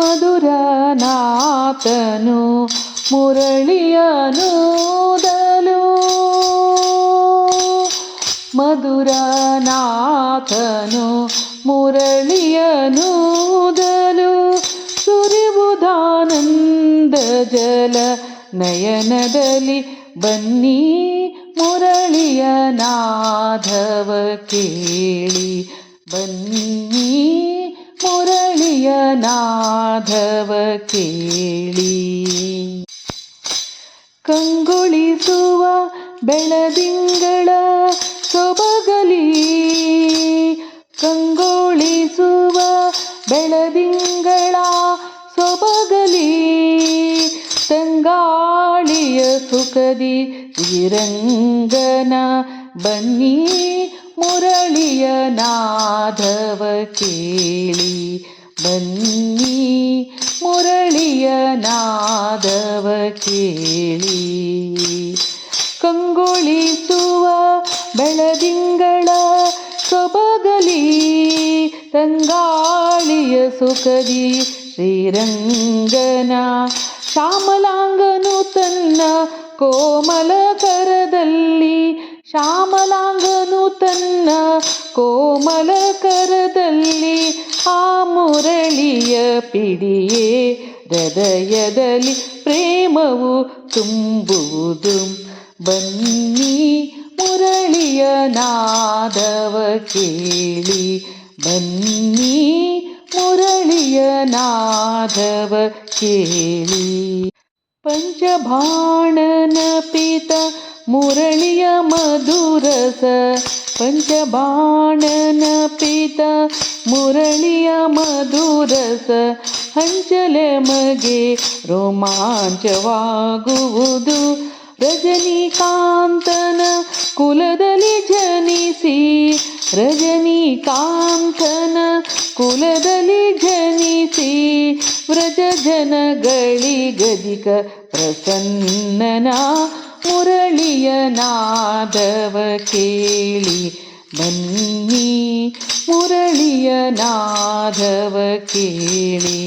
ಮಧುರನಾಥನು ಮುರಳಿಯನೂದಲು ಮಧುರನಾಥನು ಮುರಳಿಯನೂದಲು ಸುರಿವುದಾನಂದ ಜಲ ನಯನದಲ್ಲಿ ಬನ್ನಿ ಮುರಳಿಯ ನಾದವ ಕೇಳಿ ಬನ್ನಿ ಮುರಳಿಯ ನಾದವ ಕೇಳಿ ಕಂಗೊಳಿಸುವ ಬೆಳದಿಂಗಳ ಸೊಬಗಲಿ ಕಂಗೊಳಿಸುವ ಬೆಳದಿಂಗಳ ಸೊಬಗಲಿ ತಂಗಾಳಿಯ ಸುಖದಿ ಶ್ರೀರಂಗನ ಬನ್ನಿ ಮುರಳಿಯ ನಾದವ ಕೇಳಿ ಬನ್ನಿ ಮುರಳಿಯ ನಾದವ ಕೇಳಿ ಕಂಗೊಳಿಸುವ ಬೆಳದಿಂಗಳ ಸೊಬಗಲಿ ತಂಗಾಳಿಯ ಸುಖದಿ ಶ್ರೀರಂಗನ ಶ್ಯಾಮಲಾಂಗನು ತನ್ನ ಕೋಮಲ ಕರದಲ್ಲಿ ಶ್ಯಾಮಲಾಂಗನು ತನ್ನ ಕೋಮಲ ಕರದಲ್ಲಿ ಆ ಮುರಳಿಯ ಪಿಡಿಯೇ ಹೃದಯದಲ್ಲಿ ಪ್ರೇಮವು ತುಂಬುವುದು ಬನ್ನಿ ಮುರಳಿಯ ನಾದವ ಕೇಳಿ ಬನ್ನಿ ಮುರಳಿಯ ನಾದವ ಕೇಳಿ ಪಂಚಬಾಣನ ಪಿತ ಮುರಳಿಯ ಮಧುರಸ ಪಂಚಬಾಣನ ಪಿತ ಮುರಳಿಯ ಮಧುರಸ ಹಂಚಲೆಮಗೆ ರೋಮಾಂಚವಾಗುವುದು ರಜನಿಕಾಂತನ ಕುಲದಲ್ಲಿ ಜನಿಸಿ ರಜನಿಕಾಂತನ ಕುಲದಲ್ಲಿ ಜನಿಸಿ ವ್ರಜ ಜನಗಳಿಗಧಿಕ ಪ್ರಸನ್ನನ ಮುರಳಿಯ ನಾದವ ಕೇಳಿ ಬನ್ನಿ ಮುರಳಿಯ ನಾದವ ಕೇಳಿ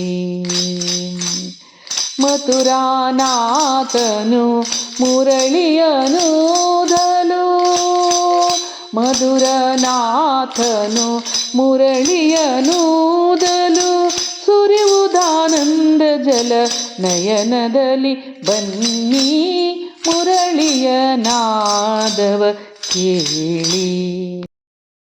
ಮಥುರಾನಾಥನು ಮುರಳಿಯನೂದಲು ಮಧುರನಾಥನು ಮುರಳಿಯನೂದಲು ಸುರಿವುದಾನಂದ ಜಲ ನಯನದಲ್ಲಿ ಬನ್ನಿ ಮುರಳಿಯ ನಾದವ ಕೇಳಿ.